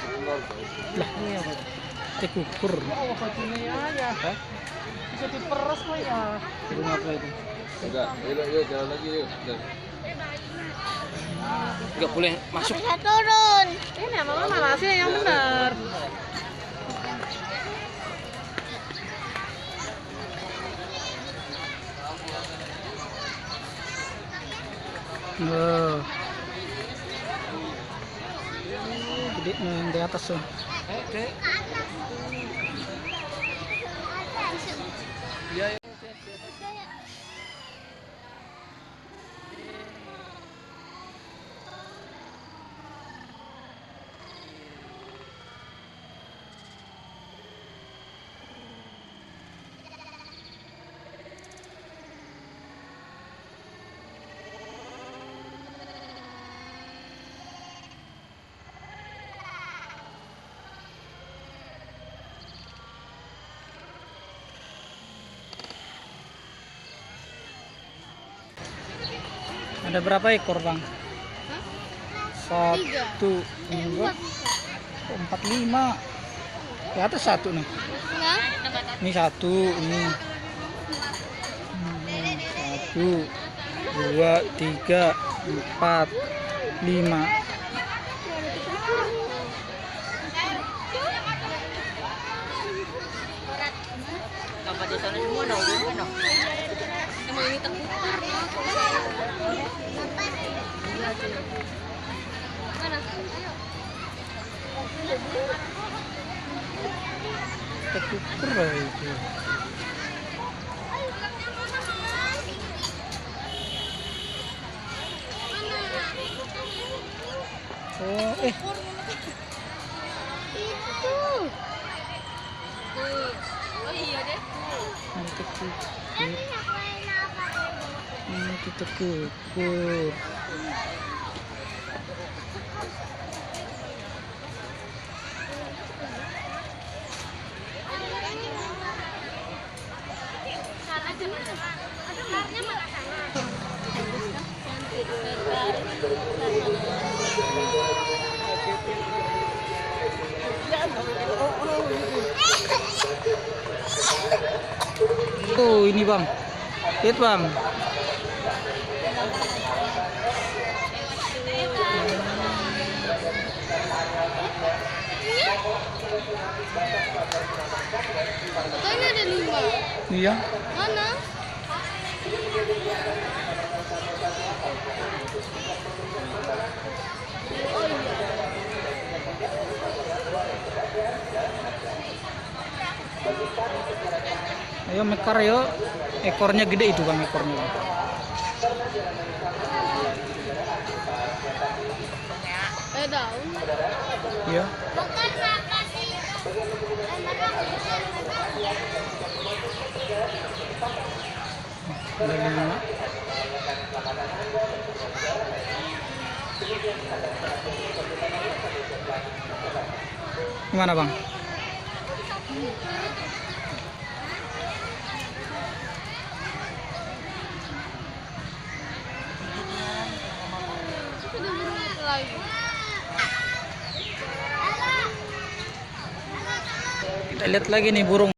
Lah, ini apa? Tekukur. Oh, batunya aja. Hah? Bisa diperes kok ya. Burung apa itu? Enggak, yuk jalan lagi yuk. Enggak boleh masuk. Bisa turun. Ini mama malah sih yang benar. Oh. Gede nih yang di atas tuh. Ada berapa ekor bang? Satu, dua, empat, lima. Di atas satu nih. Ini satu, ini. Satu, dua, tiga, empat, lima. Dapat di sana semua dong, emang ini terputar. Mana? Tekukur itu. Oh, Itu. Oh iya deh. ini tekukur. Itu tekukur. Oh ini bang, lihat bang. Kan ada 5. Iya. Mana? Oh iya. Ayo mekar yo. Ekornya gede itu bang, ekornya bang. Daun. Iya. Bukan apa sih? Ada 5. Gimana bang? Lagi. Kita lihat lagi nih burung.